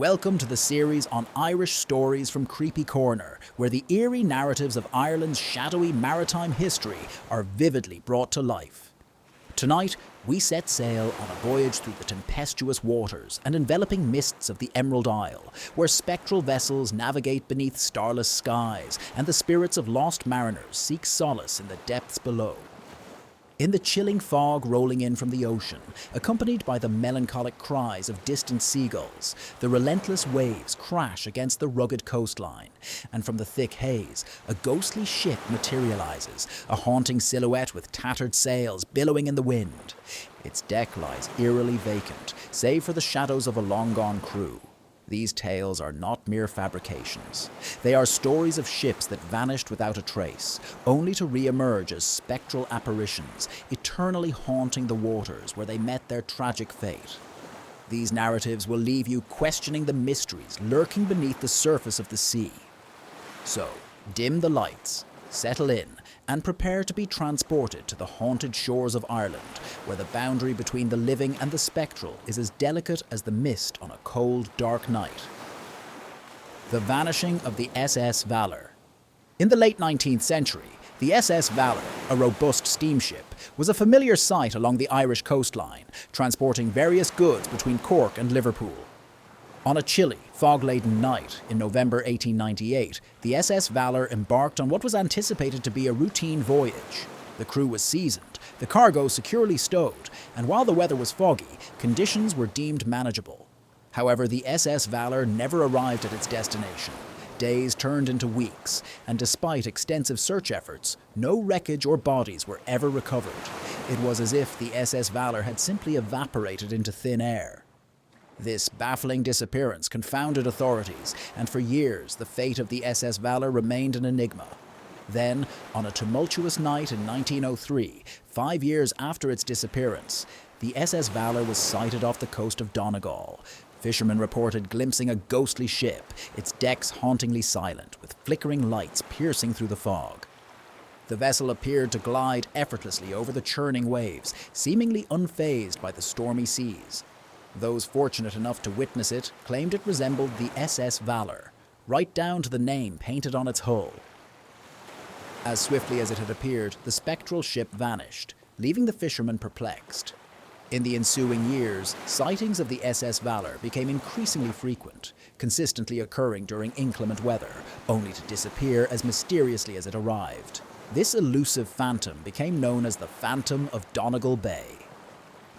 Welcome to the series on Irish stories from Creepy Corner, where the eerie narratives of Ireland's shadowy maritime history are vividly brought to life. Tonight, we set sail on a voyage through the tempestuous waters and enveloping mists of the Emerald Isle, where spectral vessels navigate beneath starless skies and the spirits of lost mariners seek solace in the depths below. In the chilling fog rolling in from the ocean, accompanied by the melancholic cries of distant seagulls, the relentless waves crash against the rugged coastline, and from the thick haze, a ghostly ship materializes, a haunting silhouette with tattered sails billowing in the wind. Its deck lies eerily vacant, save for the shadows of a long-gone crew. These tales are not mere fabrications. They are stories of ships that vanished without a trace, only to re-emerge as spectral apparitions, eternally haunting the waters where they met their tragic fate. These narratives will leave you questioning the mysteries lurking beneath the surface of the sea. So, dim the lights, settle in, and prepare to be transported to the haunted shores of Ireland, where the boundary between the living and the spectral is as delicate as the mist on a cold, dark night. The vanishing of the SS Valor. In the late 19th century, the SS Valor, a robust steamship, was a familiar sight along the Irish coastline, transporting various goods between Cork and Liverpool. On a chilly, fog-laden night in November 1898, the SS Valor embarked on what was anticipated to be a routine voyage. The crew was seasoned, the cargo securely stowed, and while the weather was foggy, conditions were deemed manageable. However, the SS Valor never arrived at its destination. Days turned into weeks, and despite extensive search efforts, no wreckage or bodies were ever recovered. It was as if the SS Valor had simply evaporated into thin air. This baffling disappearance confounded authorities, and for years the fate of the SS Valor remained an enigma. Then, on a tumultuous night in 1903, 5 years after its disappearance, the SS Valor was sighted off the coast of Donegal. Fishermen reported glimpsing a ghostly ship, its decks hauntingly silent, with flickering lights piercing through the fog. The vessel appeared to glide effortlessly over the churning waves, seemingly unfazed by the stormy seas. Those fortunate enough to witness it claimed it resembled the SS Valor, right down to the name painted on its hull. As swiftly as it had appeared, the spectral ship vanished, leaving the fishermen perplexed. In the ensuing years, sightings of the SS Valor became increasingly frequent, consistently occurring during inclement weather, only to disappear as mysteriously as it arrived. This elusive phantom became known as the Phantom of Donegal Bay.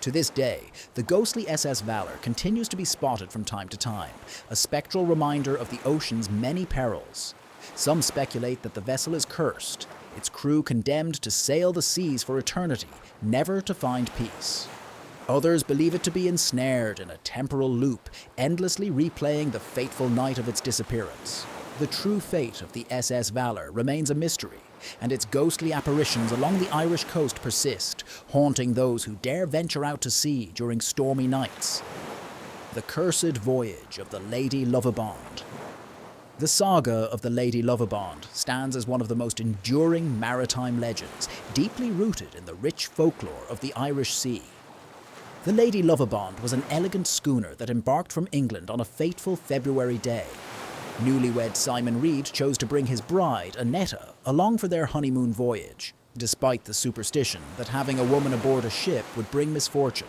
To this day, the ghostly SS Valor continues to be spotted from time to time, a spectral reminder of the ocean's many perils. Some speculate that the vessel is cursed, its crew condemned to sail the seas for eternity, never to find peace. Others believe it to be ensnared in a temporal loop, endlessly replaying the fateful night of its disappearance. The true fate of the SS Valor remains a mystery, and its ghostly apparitions along the Irish coast persist, haunting those who dare venture out to sea during stormy nights. The Cursed Voyage of the Lady Lovibond. The saga of the Lady Lovibond stands as one of the most enduring maritime legends, deeply rooted in the rich folklore of the Irish Sea. The Lady Lovibond was an elegant schooner that embarked from England on a fateful February day. Newlywed Simon Reid chose to bring his bride, Annetta, along for their honeymoon voyage. Despite the superstition that having a woman aboard a ship would bring misfortune,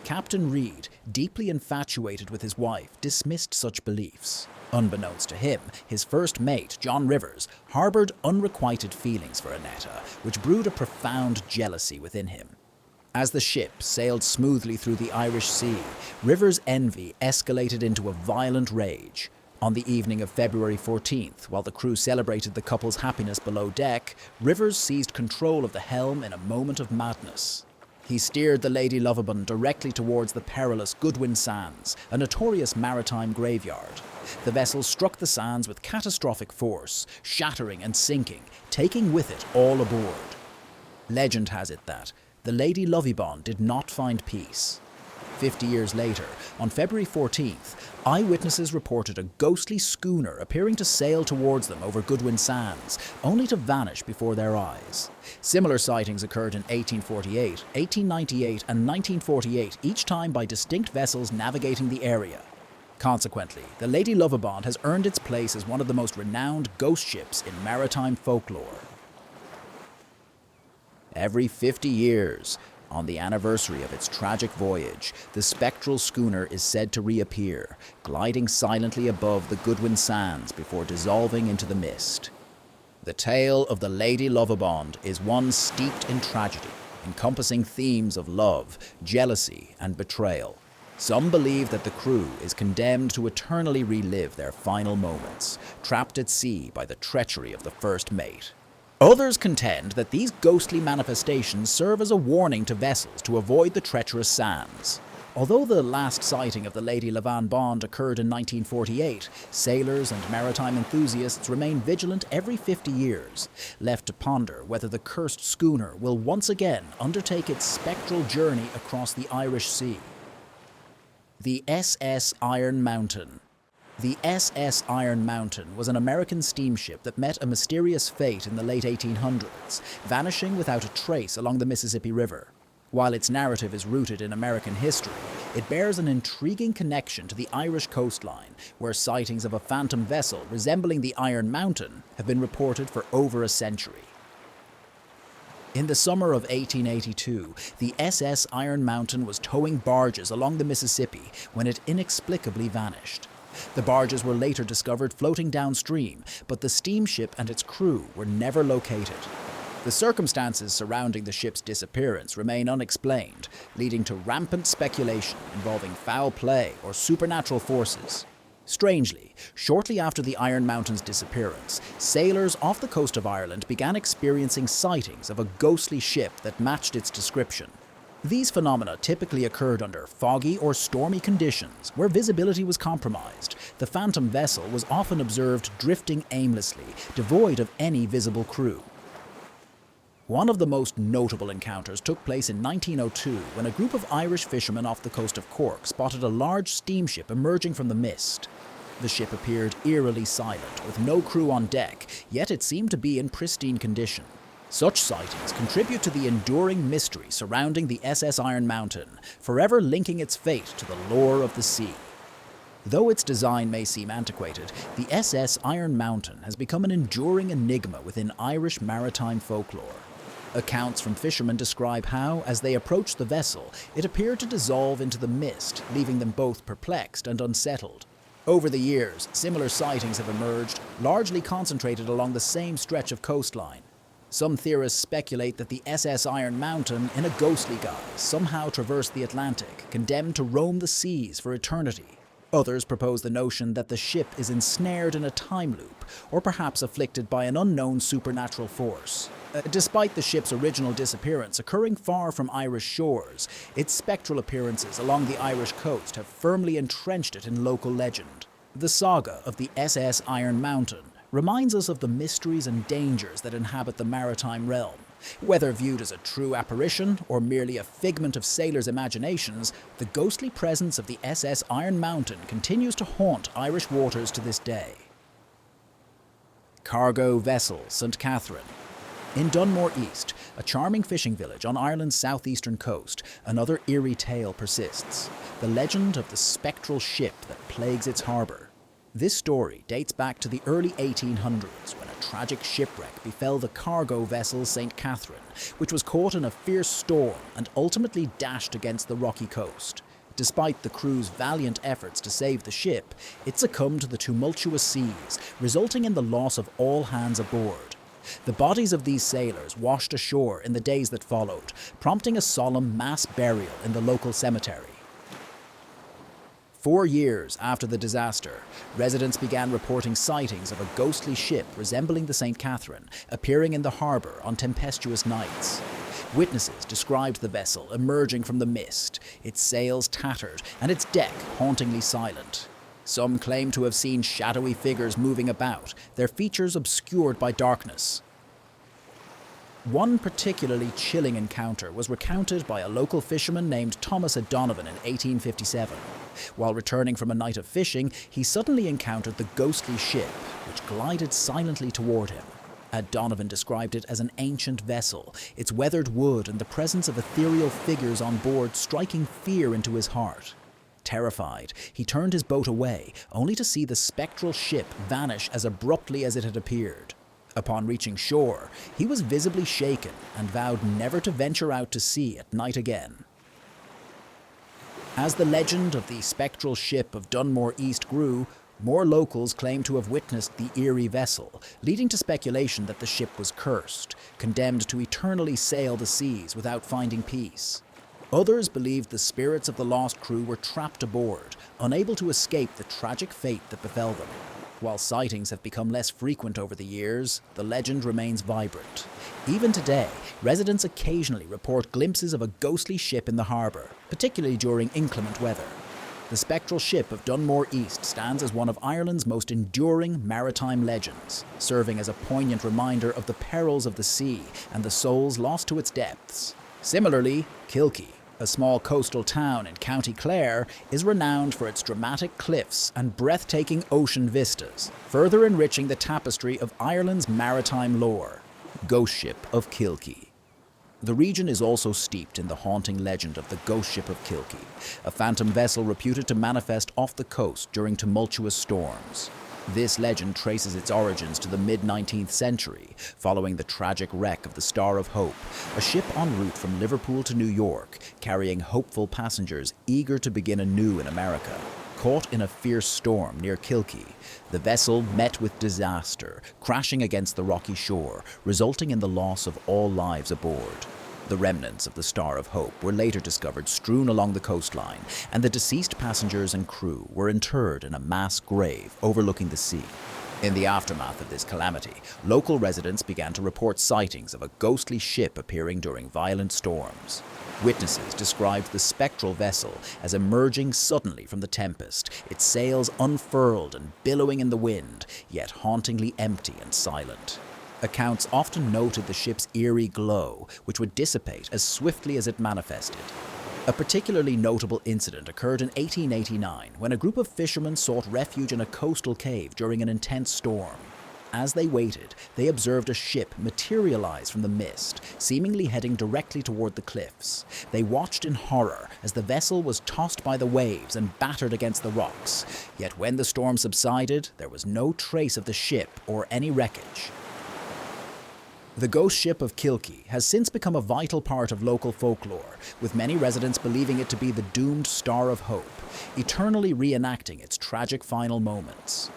Captain Reid, deeply infatuated with his wife, dismissed such beliefs. Unbeknownst to him, his first mate, John Rivers, harbored unrequited feelings for Annetta, which brewed a profound jealousy within him. As the ship sailed smoothly through the Irish Sea, Rivers' envy escalated into a violent rage. On the evening of February 14th, while the crew celebrated the couple's happiness below deck, Rivers seized control of the helm in a moment of madness. He steered the Lady Lovibond directly towards the perilous Goodwin Sands, a notorious maritime graveyard. The vessel struck the sands with catastrophic force, shattering and sinking, taking with it all aboard. Legend has it that the Lady Lovibond did not find peace. 50 years later, on February 14th, eyewitnesses reported a ghostly schooner appearing to sail towards them over Goodwin Sands, only to vanish before their eyes. Similar sightings occurred in 1848, 1898 and 1948, each time by distinct vessels navigating the area. Consequently, the Lady Lovibond has earned its place as one of the most renowned ghost ships in maritime folklore. Every 50 years, on the anniversary of its tragic voyage, the spectral schooner is said to reappear, gliding silently above the Goodwin Sands before dissolving into the mist. The tale of the Lady Lovibond is one steeped in tragedy, encompassing themes of love, jealousy, and betrayal. Some believe that the crew is condemned to eternally relive their final moments, trapped at sea by the treachery of the first mate. Others contend that these ghostly manifestations serve as a warning to vessels to avoid the treacherous sands. Although the last sighting of the Lady Lovibond occurred in 1948, sailors and maritime enthusiasts remain vigilant every 50 years, left to ponder whether the cursed schooner will once again undertake its spectral journey across the Irish Sea. The SS Iron Mountain. The SS Iron Mountain was an American steamship that met a mysterious fate in the late 1800s, vanishing without a trace along the Mississippi River. While its narrative is rooted in American history, it bears an intriguing connection to the Irish coastline, where sightings of a phantom vessel resembling the Iron Mountain have been reported for over a century. In the summer of 1882, the SS Iron Mountain was towing barges along the Mississippi when it inexplicably vanished. The barges were later discovered floating downstream, but the steamship and its crew were never located. The circumstances surrounding the ship's disappearance remain unexplained, leading to rampant speculation involving foul play or supernatural forces. Strangely, shortly after the Iron Mountain's disappearance, sailors off the coast of Ireland began experiencing sightings of a ghostly ship that matched its description. These phenomena typically occurred under foggy or stormy conditions where visibility was compromised. The phantom vessel was often observed drifting aimlessly, devoid of any visible crew. One of the most notable encounters took place in 1902 when a group of Irish fishermen off the coast of Cork spotted a large steamship emerging from the mist. The ship appeared eerily silent, with no crew on deck, yet it seemed to be in pristine condition. Such sightings contribute to the enduring mystery surrounding the SS Iron Mountain, forever linking its fate to the lore of the sea. Though its design may seem antiquated, the SS Iron Mountain has become an enduring enigma within Irish maritime folklore. Accounts from fishermen describe how, as they approached the vessel, it appeared to dissolve into the mist, leaving them both perplexed and unsettled. Over the years, similar sightings have emerged, largely concentrated along the same stretch of coastline. Some theorists speculate that the SS Iron Mountain, in a ghostly guise, somehow traversed the Atlantic, condemned to roam the seas for eternity. Others propose the notion that the ship is ensnared in a time loop, or perhaps afflicted by an unknown supernatural force. Despite the ship's original disappearance occurring far from Irish shores, its spectral appearances along the Irish coast have firmly entrenched it in local legend. The saga of the SS Iron Mountain reminds us of the mysteries and dangers that inhabit the maritime realm. Whether viewed as a true apparition or merely a figment of sailors' imaginations, the ghostly presence of the SS Iron Mountain continues to haunt Irish waters to this day. Cargo vessel St. Catherine. In Dunmore East, a charming fishing village on Ireland's southeastern coast, another eerie tale persists. The legend of the spectral ship that plagues its harbour. This story dates back to the early 1800s when a tragic shipwreck befell the cargo vessel St. Catherine, which was caught in a fierce storm and ultimately dashed against the rocky coast. Despite the crew's valiant efforts to save the ship, it succumbed to the tumultuous seas, resulting in the loss of all hands aboard. The bodies of these sailors washed ashore in the days that followed, prompting a solemn mass burial in the local cemetery. 4 years after the disaster, residents began reporting sightings of a ghostly ship resembling the St. Catherine appearing in the harbour on tempestuous nights. Witnesses described the vessel emerging from the mist, its sails tattered and its deck hauntingly silent. Some claim to have seen shadowy figures moving about, their features obscured by darkness. One particularly chilling encounter was recounted by a local fisherman named Thomas O'Donovan in 1857. While returning from a night of fishing, he suddenly encountered the ghostly ship, which glided silently toward him. O'Donovan described it as an ancient vessel, its weathered wood and the presence of ethereal figures on board striking fear into his heart. Terrified, he turned his boat away, only to see the spectral ship vanish as abruptly as it had appeared. Upon reaching shore, he was visibly shaken and vowed never to venture out to sea at night again. As the legend of the spectral ship of Dunmore East grew, more locals claimed to have witnessed the eerie vessel, leading to speculation that the ship was cursed, condemned to eternally sail the seas without finding peace. Others believed the spirits of the lost crew were trapped aboard, unable to escape the tragic fate that befell them. While sightings have become less frequent over the years, the legend remains vibrant. Even today, residents occasionally report glimpses of a ghostly ship in the harbour, particularly during inclement weather. The spectral ship of Dunmore East stands as one of Ireland's most enduring maritime legends, serving as a poignant reminder of the perils of the sea and the souls lost to its depths. Similarly, Kilkee, a small coastal town in County Clare, is renowned for its dramatic cliffs and breathtaking ocean vistas, further enriching the tapestry of Ireland's maritime lore. Ghost Ship of Kilkee. The region is also steeped in the haunting legend of the Ghost Ship of Kilkee, a phantom vessel reputed to manifest off the coast during tumultuous storms. This legend traces its origins to the mid-19th century, following the tragic wreck of the Star of Hope, a ship en route from Liverpool to New York, carrying hopeful passengers eager to begin anew in America. Caught in a fierce storm near Kilkee, the vessel met with disaster, crashing against the rocky shore, resulting in the loss of all lives aboard. The remnants of the Star of Hope were later discovered strewn along the coastline, and the deceased passengers and crew were interred in a mass grave overlooking the sea. In the aftermath of this calamity, local residents began to report sightings of a ghostly ship appearing during violent storms. Witnesses described the spectral vessel as emerging suddenly from the tempest, its sails unfurled and billowing in the wind, yet hauntingly empty and silent. Accounts often noted the ship's eerie glow, which would dissipate as swiftly as it manifested. A particularly notable incident occurred in 1889 when a group of fishermen sought refuge in a coastal cave during an intense storm. As they waited, they observed a ship materialize from the mist, seemingly heading directly toward the cliffs. They watched in horror as the vessel was tossed by the waves and battered against the rocks. Yet when the storm subsided, there was no trace of the ship or any wreckage. The Ghost Ship of Kilkee has since become a vital part of local folklore, with many residents believing it to be the doomed Star of Hope, eternally reenacting its tragic final moments.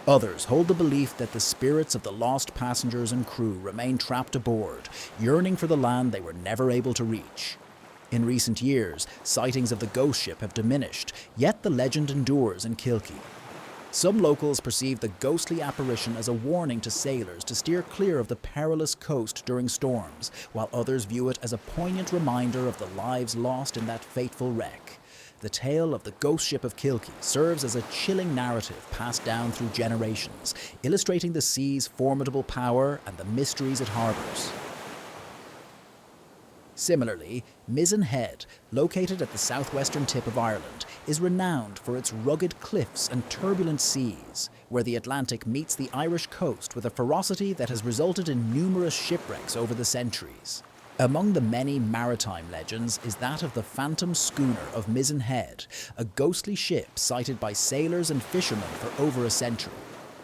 Others hold the belief that the spirits of the lost passengers and crew remain trapped aboard, yearning for the land they were never able to reach. In recent years, sightings of the ghost ship have diminished, yet the legend endures in Kilkee. Some locals perceive the ghostly apparition as a warning to sailors to steer clear of the perilous coast during storms, while others view it as a poignant reminder of the lives lost in that fateful wreck. The tale of the Ghost Ship of Kilkee serves as a chilling narrative passed down through generations, illustrating the sea's formidable power and the mysteries it harbors. Similarly, Mizen Head, located at the southwestern tip of Ireland, is renowned for its rugged cliffs and turbulent seas, where the Atlantic meets the Irish coast with a ferocity that has resulted in numerous shipwrecks over the centuries. Among the many maritime legends is that of the phantom schooner of Mizen Head, a ghostly ship sighted by sailors and fishermen for over a century.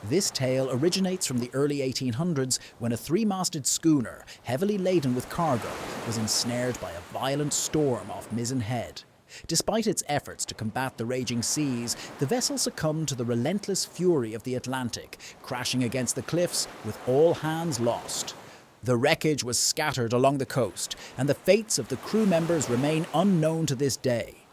This tale originates from the early 1800s when a three-masted schooner, heavily laden with cargo, was ensnared by a violent storm off Mizen Head. Despite its efforts to combat the raging seas, the vessel succumbed to the relentless fury of the Atlantic, crashing against the cliffs with all hands lost. The wreckage was scattered along the coast, and the fates of the crew members remain unknown to this day.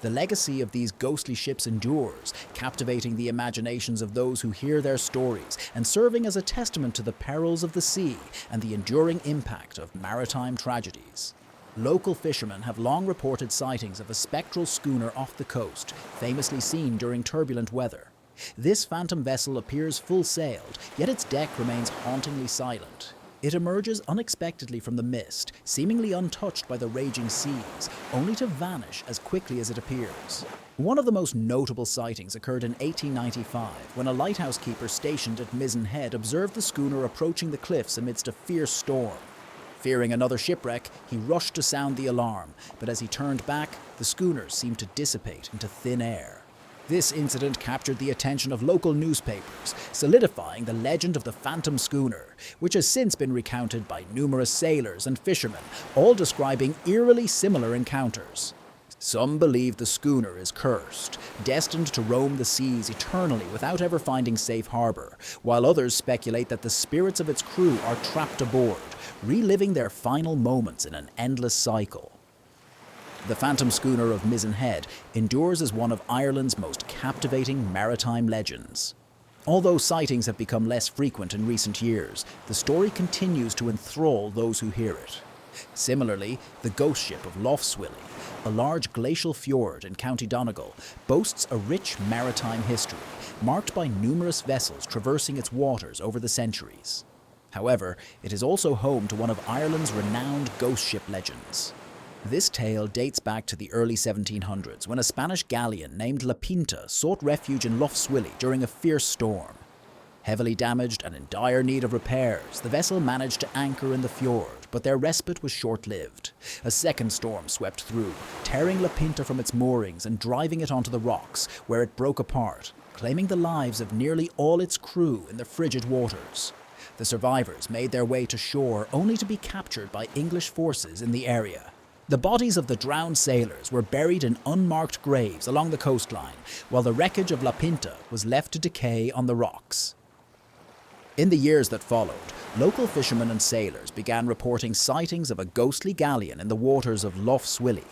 The legacy of these ghostly ships endures, captivating the imaginations of those who hear their stories and serving as a testament to the perils of the sea and the enduring impact of maritime tragedies. Local fishermen have long reported sightings of a spectral schooner off the coast, famously seen during turbulent weather. This phantom vessel appears full-sailed, yet its deck remains hauntingly silent. It emerges unexpectedly from the mist, seemingly untouched by the raging seas, only to vanish as quickly as it appears. One of the most notable sightings occurred in 1895, when a lighthouse keeper stationed at Mizen Head observed the schooner approaching the cliffs amidst a fierce storm. Fearing another shipwreck, he rushed to sound the alarm, but as he turned back, the schooner seemed to dissipate into thin air. This incident captured the attention of local newspapers, solidifying the legend of the Phantom Schooner, which has since been recounted by numerous sailors and fishermen, all describing eerily similar encounters. Some believe the schooner is cursed, destined to roam the seas eternally without ever finding safe harbor, while others speculate that the spirits of its crew are trapped aboard, reliving their final moments in an endless cycle. The Phantom Schooner of Mizen Head endures as one of Ireland's most captivating maritime legends. Although sightings have become less frequent in recent years, the story continues to enthrall those who hear it. Similarly, the ghost ship of Lough Swilly, a large glacial fjord in County Donegal, boasts a rich maritime history, marked by numerous vessels traversing its waters over the centuries. However, it is also home to one of Ireland's renowned ghost ship legends. This tale dates back to the early 1700s, when a Spanish galleon named La Pinta sought refuge in Lough Swilly during a fierce storm. Heavily damaged and in dire need of repairs, the vessel managed to anchor in the fjord, but their respite was short-lived. A second storm swept through, tearing La Pinta from its moorings and driving it onto the rocks, where it broke apart, claiming the lives of nearly all its crew in the frigid waters. The survivors made their way to shore only to be captured by English forces in the area. The bodies of the drowned sailors were buried in unmarked graves along the coastline, while the wreckage of La Pinta was left to decay on the rocks. In the years that followed, local fishermen and sailors began reporting sightings of a ghostly galleon in the waters of Lough Swilly.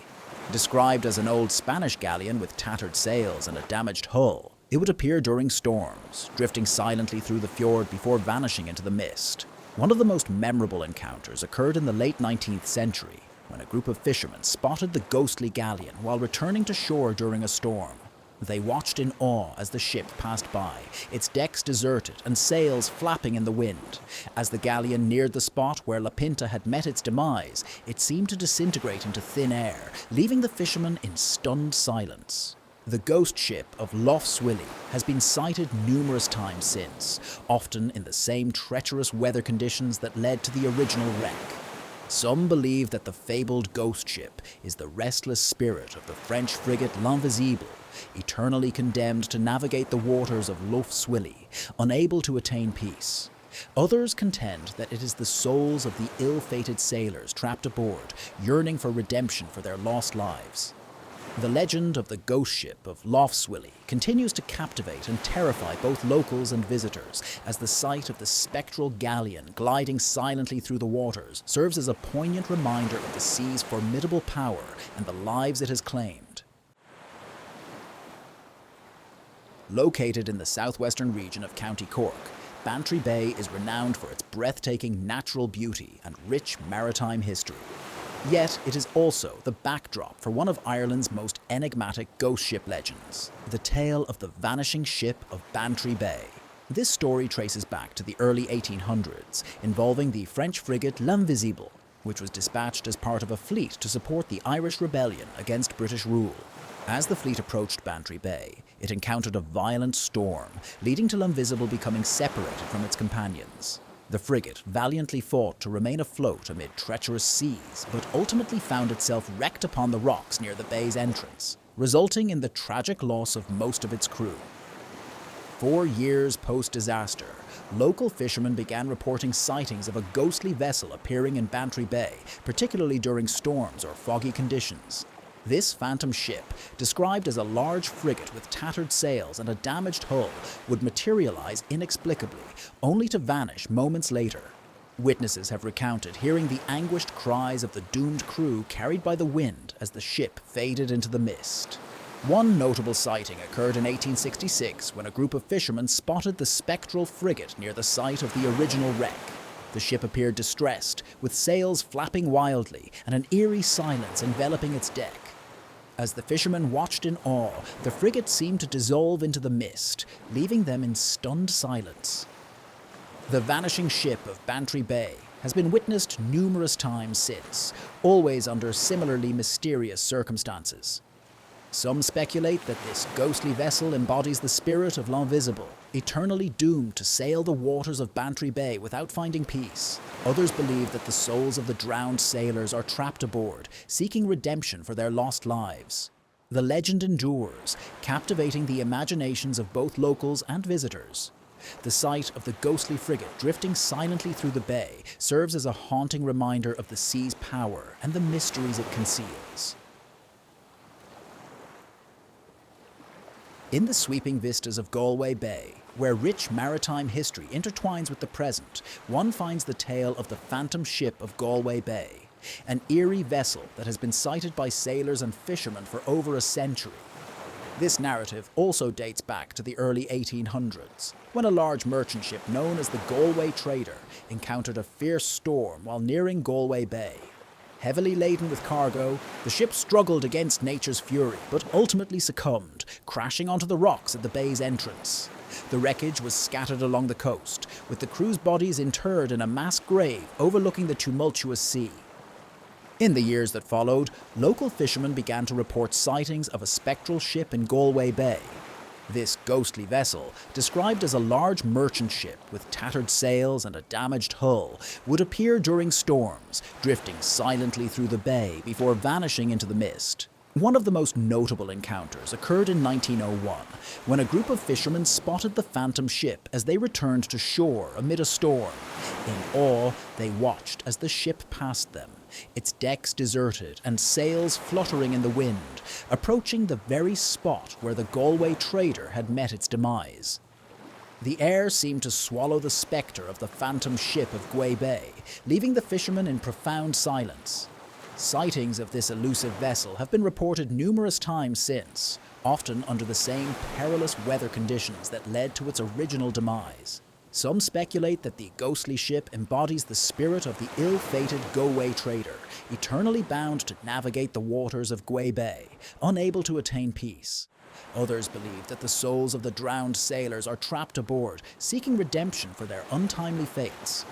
Described as an old Spanish galleon with tattered sails and a damaged hull, it would appear during storms, drifting silently through the fjord before vanishing into the mist. One of the most memorable encounters occurred in the late 19th century, when a group of fishermen spotted the ghostly galleon while returning to shore during a storm. They watched in awe as the ship passed by, its decks deserted and sails flapping in the wind. As the galleon neared the spot where La Pinta had met its demise, it seemed to disintegrate into thin air, leaving the fishermen in stunned silence. The ghost ship of Lough Swilly has been sighted numerous times since, often in the same treacherous weather conditions that led to the original wreck. Some believe that the fabled ghost ship is the restless spirit of the French frigate L'Invisible, eternally condemned to navigate the waters of Lough Swilly, unable to attain peace. Others contend that it is the souls of the ill-fated sailors trapped aboard, yearning for redemption for their lost lives. The legend of the ghost ship of Lough Swilly continues to captivate and terrify both locals and visitors, as the sight of the spectral galleon gliding silently through the waters serves as a poignant reminder of the sea's formidable power and the lives it has claimed. Located in the southwestern region of County Cork, Bantry Bay is renowned for its breathtaking natural beauty and rich maritime history. Yet it is also the backdrop for one of Ireland's most enigmatic ghost ship legends, the tale of the vanishing ship of Bantry Bay. This story traces back to the early 1800s, involving the French frigate L'Invisible, which was dispatched as part of a fleet to support the Irish rebellion against British rule. As the fleet approached Bantry Bay, it encountered a violent storm, leading to L'Invisible becoming separated from its companions. The frigate valiantly fought to remain afloat amid treacherous seas, but ultimately found itself wrecked upon the rocks near the bay's entrance, resulting in the tragic loss of most of its crew. 4 years post-disaster, local fishermen began reporting sightings of a ghostly vessel appearing in Bantry Bay, particularly during storms or foggy conditions. This phantom ship, described as a large frigate with tattered sails and a damaged hull, would materialize inexplicably, only to vanish moments later. Witnesses have recounted hearing the anguished cries of the doomed crew carried by the wind as the ship faded into the mist. One notable sighting occurred in 1866 when a group of fishermen spotted the spectral frigate near the site of the original wreck. The ship appeared distressed, with sails flapping wildly and an eerie silence enveloping its deck. As the fishermen watched in awe, the frigate seemed to dissolve into the mist, leaving them in stunned silence. The vanishing ship of Bantry Bay has been witnessed numerous times since, always under similarly mysterious circumstances. Some speculate that this ghostly vessel embodies the spirit of l'invisible, eternally doomed to sail the waters of Bantry Bay without finding peace. Others believe that the souls of the drowned sailors are trapped aboard, seeking redemption for their lost lives. The legend endures, captivating the imaginations of both locals and visitors. The sight of the ghostly frigate drifting silently through the bay serves as a haunting reminder of the sea's power and the mysteries it conceals. In the sweeping vistas of Galway Bay, where rich maritime history intertwines with the present, one finds the tale of the phantom ship of Galway Bay, an eerie vessel that has been sighted by sailors and fishermen for over a century. This narrative also dates back to the early 1800s, when a large merchant ship known as the Galway Trader encountered a fierce storm while nearing Galway Bay. Heavily laden with cargo, the ship struggled against nature's fury, but ultimately succumbed, crashing onto the rocks at the bay's entrance. The wreckage was scattered along the coast, with the crew's bodies interred in a mass grave overlooking the tumultuous sea. In the years that followed, local fishermen began to report sightings of a spectral ship in Galway Bay. This ghostly vessel, described as a large merchant ship with tattered sails and a damaged hull, would appear during storms, drifting silently through the bay before vanishing into the mist. One of the most notable encounters occurred in 1901, when a group of fishermen spotted the phantom ship as they returned to shore amid a storm. In awe, they watched as the ship passed them, its decks deserted and sails fluttering in the wind, approaching the very spot where the Galway Trader had met its demise. The air seemed to swallow the spectre of the phantom ship of Galway Bay, leaving the fishermen in profound silence. Sightings of this elusive vessel have been reported numerous times since, often under the same perilous weather conditions that led to its original demise. Some speculate that the ghostly ship embodies the spirit of the ill-fated Galway Trader, eternally bound to navigate the waters of Galway Bay, unable to attain peace. Others believe that the souls of the drowned sailors are trapped aboard, seeking redemption for their untimely fates.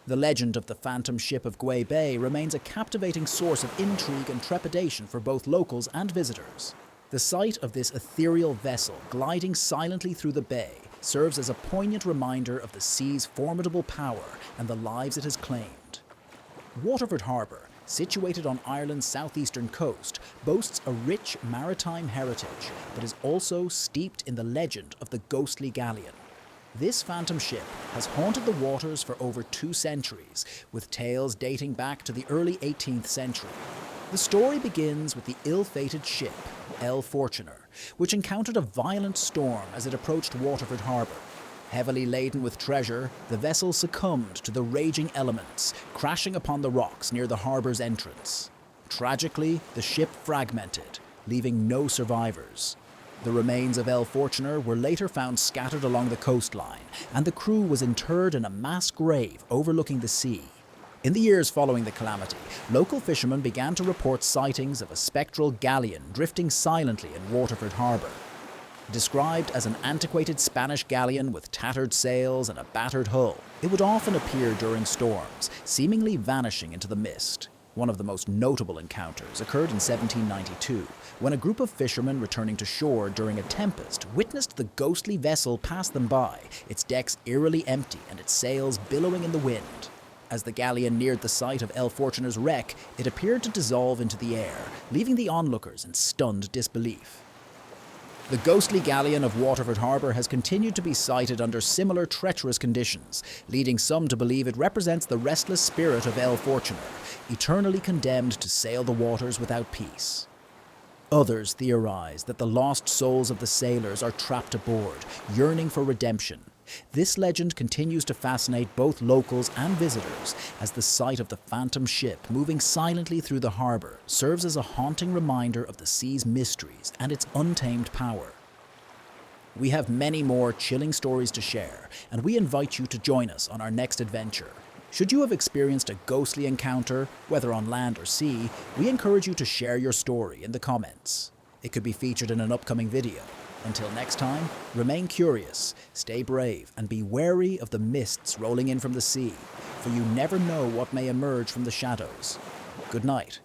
The legend of the phantom ship of Galway Bay remains a captivating source of intrigue and trepidation for both locals and visitors. The sight of this ethereal vessel gliding silently through the bay serves as a poignant reminder of the sea's formidable power and the lives it has claimed. Waterford Harbour, situated on Ireland's southeastern coast, boasts a rich maritime heritage, but is also steeped in the legend of the ghostly galleon. This phantom ship has haunted the waters for over 2 centuries, with tales dating back to the early 18th century. The story begins with the ill-fated ship, El Fortuner, which encountered a violent storm as it approached Waterford Harbour. Heavily laden with treasure, the vessel succumbed to the raging elements, crashing upon the rocks near the harbour's entrance. Tragically, the ship fragmented, leaving no survivors. The remains of El Fortuner were later found scattered along the coastline, and the crew was interred in a mass grave overlooking the sea. In the years following the calamity, local fishermen began to report sightings of a spectral galleon drifting silently in Waterford Harbour. Described as an antiquated Spanish galleon with tattered sails and a battered hull, it would often appear during storms, seemingly vanishing into the mist. One of the most notable encounters occurred in 1792, when a group of fishermen returning to shore during a tempest witnessed the ghostly vessel pass them by, its decks eerily empty and its sails billowing in the wind. As the galleon neared the site of El Fortuner's wreck, it appeared to dissolve into the air, leaving the onlookers in stunned disbelief. The ghostly galleon of Waterford Harbour has continued to be sighted under similar treacherous conditions, leading some to believe it represents the restless spirit of El Fortuner, eternally condemned to sail the waters without peace. Others theorize that the lost souls of the sailors are trapped aboard, yearning for redemption. This legend continues to fascinate both locals and visitors, as the sight of the phantom ship moving silently through the harbour serves as a haunting reminder of the sea's mysteries and its untamed power. We have many more chilling stories to share, and we invite you to join us on our next adventure. Should you have experienced a ghostly encounter, whether on land or sea, we encourage you to share your story in the comments. It could be featured in an upcoming video. Until next time, remain curious, stay brave, and be wary of the mists rolling in from the sea, for you never know what may emerge from the shadows. Good night.